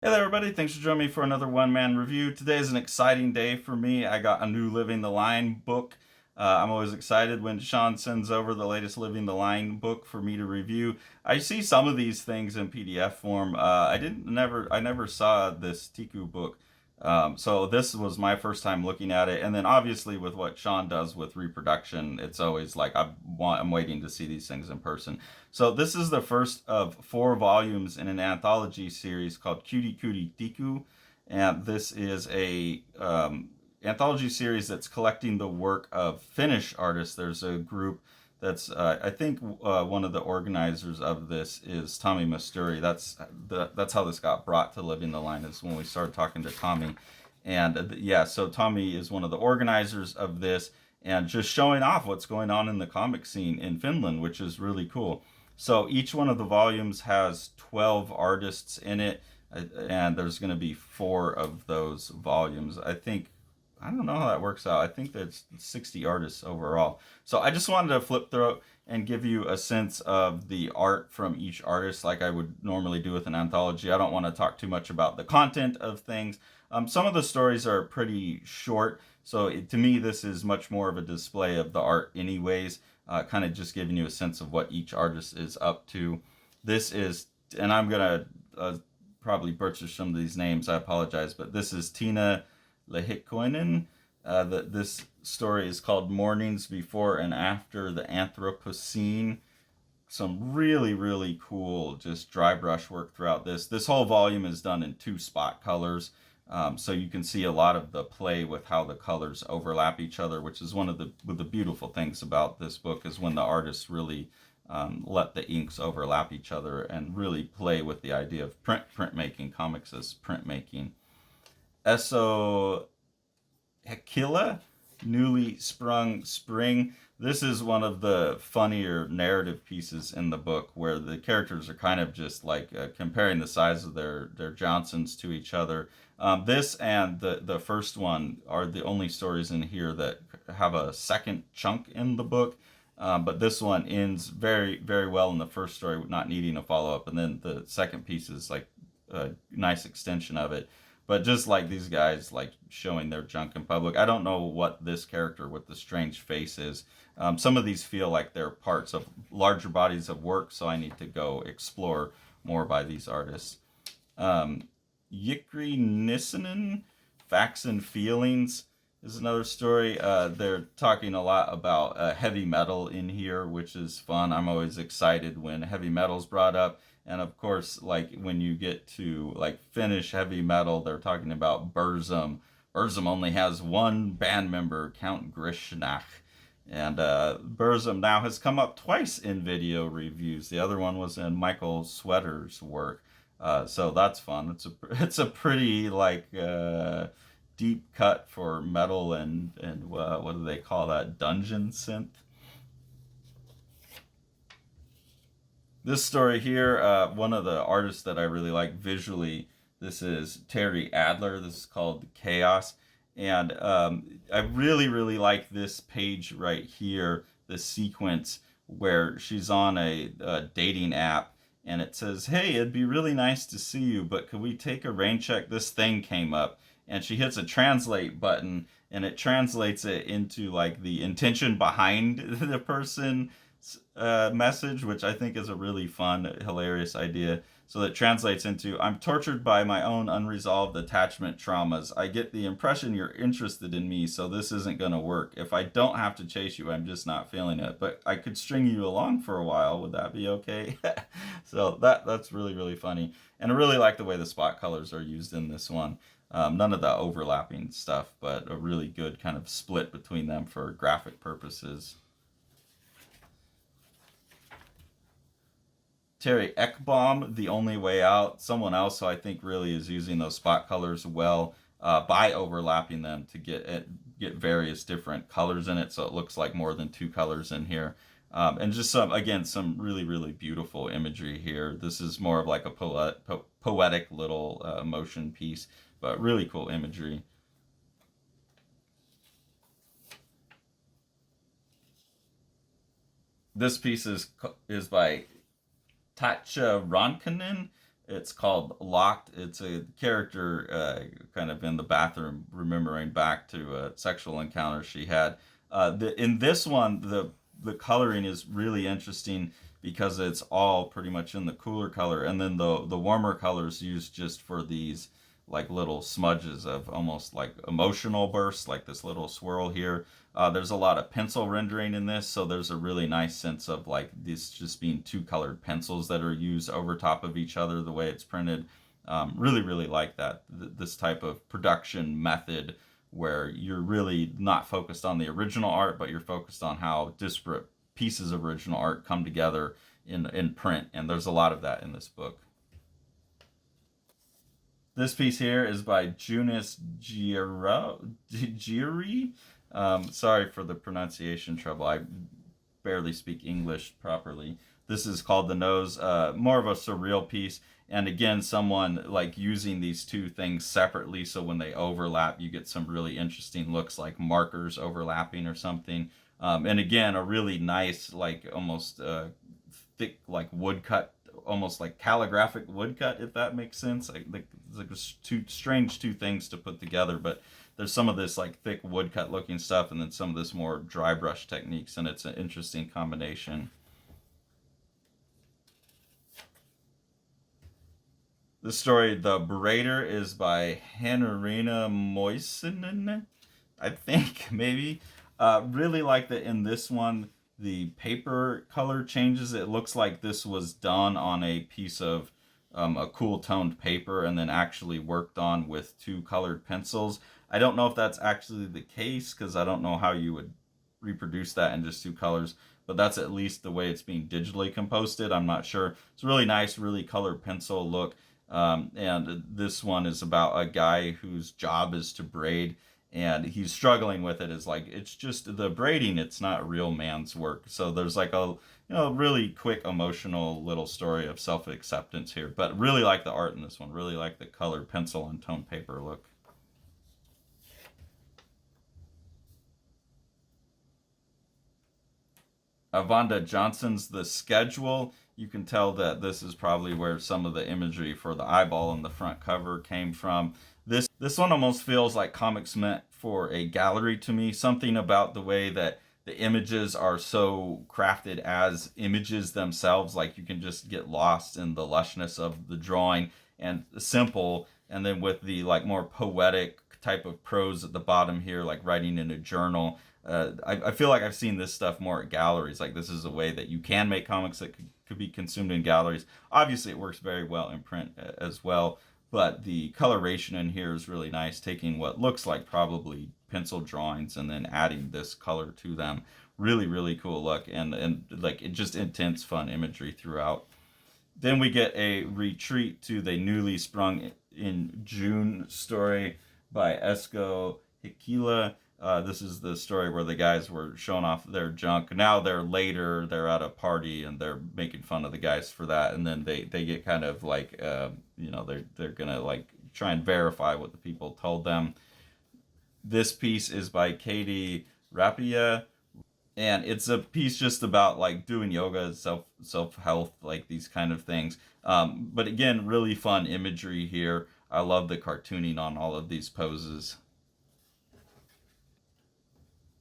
Hey there, everybody. Thanks for joining me for another one-man review. Today is an exciting day for me. I got a new Living the Line book. I'm always excited when Sean sends over the latest Living the Line book for me to review. I see some of these things in PDF form. I never saw this Tihku book. So this was my first time looking at it. And then obviously with what Sean does with reproduction, it's always like I'm waiting to see these things in person. So this is the first of 4 volumes in an anthology series called Cutie Cutie Tihku, and this is a anthology series that's collecting the work of Finnish artists. There's a group that's I think one of the organizers of this is Tommy Masturi. That's how this got brought to Living the Line, is when we started talking to Tommy, and yeah, so Tommy is one of the organizers of this and just showing off what's going on in the comic scene in Finland, which is really cool. So each one of the volumes has 12 artists in it, and there's going to be 4 of those volumes. I don't know how that works out. I think there's 60 artists overall. So I just wanted to flip through and give you a sense of the art from each artist like I would normally do with an anthology. I don't want to talk too much about the content of things. Some of the stories are pretty short, so to me this is much more of a display of the art anyways, kind of just giving you a sense of what each artist is up to. This is, and I'm going to probably butcher some of these names, I apologize, but this is Tiina Lehikoinen. This story is called Mornings Before and After the Anthropocene. Some really, really cool just dry brush work throughout this. This whole volume is done in 2 spot colors. So you can see a lot of the play with how the colors overlap each other, which is one of the beautiful things about this book, is when the artists really let the inks overlap each other and really play with the idea of printmaking, comics as printmaking. Esko Heikkila, Newly Sprung Spring. This is one of the funnier narrative pieces in the book, where the characters are kind of just like comparing the size of their Johnsons to each other. This and the first one are the only stories in here that have a second chunk in the book. But this one ends very, very well in the first story, not needing a follow up. And then the second piece is like a nice extension of it. But just like these guys, like showing their junk in public. I don't know what this character with the strange face is. Some of these feel like they're parts of larger bodies of work, so I need to go explore more by these artists. Jyrki Nissinen, Facts and Feelings is another story. They're talking a lot about heavy metal in here, which is fun. I'm always excited when heavy metal's brought up. And of course, like when you get to like Finnish heavy metal, they're talking about Burzum. Burzum only has one band member, Count Grishnach. And Burzum now has come up twice in video reviews. The other one was in Michael Sweater's work. So that's fun. It's a pretty like deep cut for metal and what do they call that? Dungeon synth. This story here, one of the artists that I really like visually, this is Terhi Adler. This is called Chaos. And I really, really like this page right here, this sequence where she's on a dating app and it says, "Hey, it'd be really nice to see you, but could we take a rain check? This thing came up." And she hits a translate button and it translates it into like the intention behind the person message, which I think is a really fun, hilarious idea. So that translates into, "I'm tortured by my own unresolved attachment traumas. I get the impression you're interested in me, so this isn't going to work. If I don't have to chase you, I'm just not feeling it. But I could string you along for a while. Would that be okay?" So that's really, really funny. And I really like the way the spot colors are used in this one. None of the overlapping stuff, but a really good kind of split between them for graphic purposes. Terhi Ekebom, The Only Way Out. Someone else who I think really is using those spot colors well by overlapping them to get various different colors in it, so it looks like more than 2 colors in here. And just some really, really beautiful imagery here. This is more of like a poetic little motion piece, but really cool imagery. This piece is by Katja Ronkanen. It's called Locked. It's a character kind of in the bathroom remembering back to a sexual encounter she had. In this one, the coloring is really interesting because it's all pretty much in the cooler color, and then the warmer colors used just for these like little smudges of almost like emotional bursts, like this little swirl here. There's a lot of pencil rendering in this, so there's a really nice sense of like this just being two colored pencils that are used over top of each other the way it's printed. Really like that, this type of production method where you're really not focused on the original art, but you're focused on how disparate pieces of original art come together in print, and there's a lot of that in this book. This piece here is by Joonas Jarvi. Sorry for the pronunciation trouble. I barely speak English properly. This is called The Nose, more of a surreal piece. And again, someone like using these two things separately, so when they overlap, you get some really interesting looks like markers overlapping or something. And again, a really nice, like almost thick, like woodcut, almost like calligraphic woodcut, if that makes sense. Like two strange two things to put together, but there's some of this like thick woodcut looking stuff, and then some of this more dry brush techniques, and it's an interesting combination. The story, The Braider, is by Hanneriina Moisseinen, I think, maybe. Really like that in this one, the paper color changes. It looks like this was done on a piece of a cool toned paper and then actually worked on with two colored pencils. I don't know if that's actually the case, because I don't know how you would reproduce that in just two colors, but that's at least the way it's being digitally composted. I'm not sure. It's a really nice, really colored pencil look. And this one is about a guy whose job is to braid, and he's struggling with it. Is like, it's just the braiding, it's not real man's work. So there's like a really quick emotional little story of self-acceptance here, but really like the art in this one. Really like the colored pencil and toned paper look. Ivanda Jansone's The Schedule. You can tell that this is probably where some of the imagery for the eyeball on the front cover came from. This one almost feels like comics meant for a gallery to me. Something about the way that the images are so crafted as images themselves, like you can just get lost in the lushness of the drawing, and simple, and then with the like more poetic type of prose at the bottom here, like writing in a journal. I feel like I've seen this stuff more at galleries. Like, this is a way that you can make comics that could be consumed in galleries. Obviously, it works very well in print as well, but the coloration in here is really nice, taking what looks like probably pencil drawings and then adding this color to them. Really cool look, and like, it just intense fun imagery throughout. Then we get a retreat to the newly sprung in June story by Esko Heikkila. This is the story where the guys were showing off their junk. Now they're at a party and they're making fun of the guys for that, and then they get kind of like they're gonna like try and verify what the people told them. This piece is by Kati Rapia, and it's a piece just about like doing yoga, self health, like these kind of things. But again, really fun imagery here. I love the cartooning on all of these poses.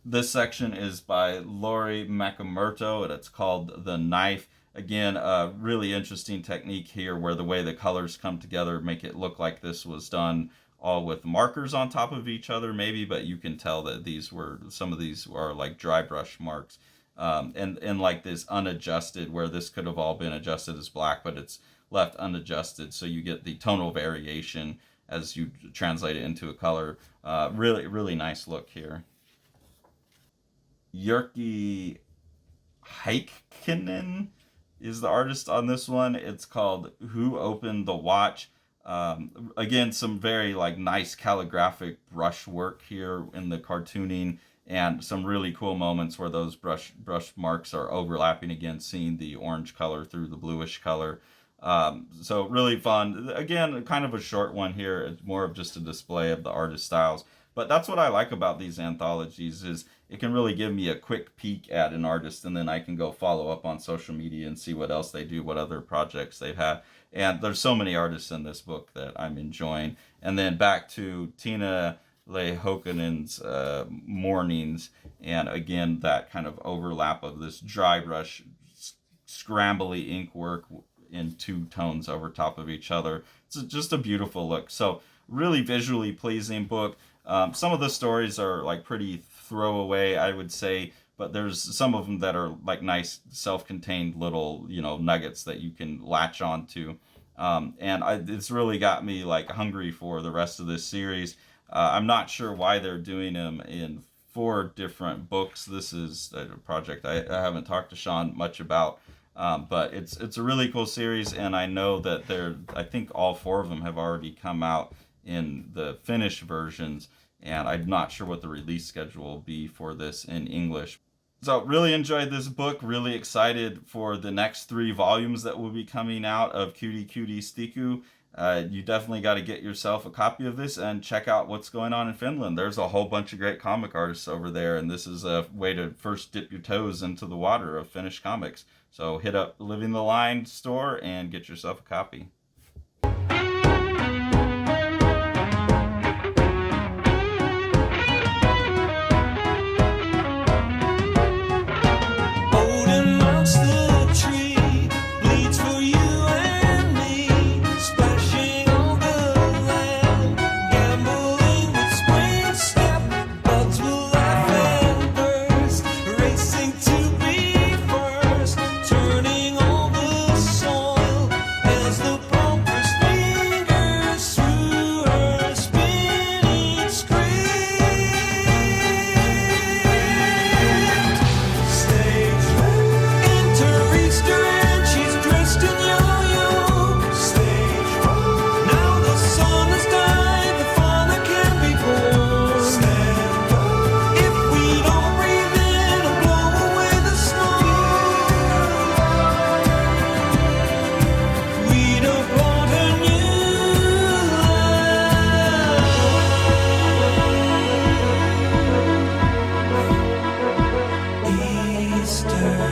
This section is by Lauri Makimurto, and it's called The Knife. Again, a really interesting technique here where the way the colors come together make it look like this was done all with markers on top of each other, maybe, but you can tell that some of these are like dry brush marks. And like this unadjusted, where this could have all been adjusted as black, but it's left unadjusted, so you get the tonal variation as you translate it into a color. Really nice look here. Jyrki Heikkinen is the artist on this one. It's called Who Opened the Watch. Again, some very like nice calligraphic brush work here in the cartooning, and some really cool moments where those brush marks are overlapping again, seeing the orange color through the bluish color. So really fun. Again, kind of a short one here. It's more of just a display of the artist styles. But that's what I like about these anthologies, is it can really give me a quick peek at an artist, and then I can go follow up on social media and see what else they do, what other projects they've had. And there's so many artists in this book that I'm enjoying. And then back to Tiina Lehikoinen's Mornings, and again, that kind of overlap of this dry brush, scrambly ink work in two tones over top of each other. It's just a beautiful look. So really visually pleasing book. Some of the stories are like pretty throwaway, I would say, but there's some of them that are like nice self-contained little, nuggets that you can latch onto. It's really got me like hungry for the rest of this series. I'm not sure why they're doing them in 4 different books. This is a project I haven't talked to Sean much about, but it's a really cool series, and I know that I think all 4 of them have already come out in the Finnish versions, and I'm not sure what the release schedule will be for this in English. So really enjoyed this book, really excited for the next 3 volumes that will be coming out of Cutie Cutie Tihku. You definitely got to get yourself a copy of this and check out what's going on in Finland. There's a whole bunch of great comic artists over there, and this is a way to first dip your toes into the water of Finnish comics. So hit up Living the Line store and get yourself a copy. Easter.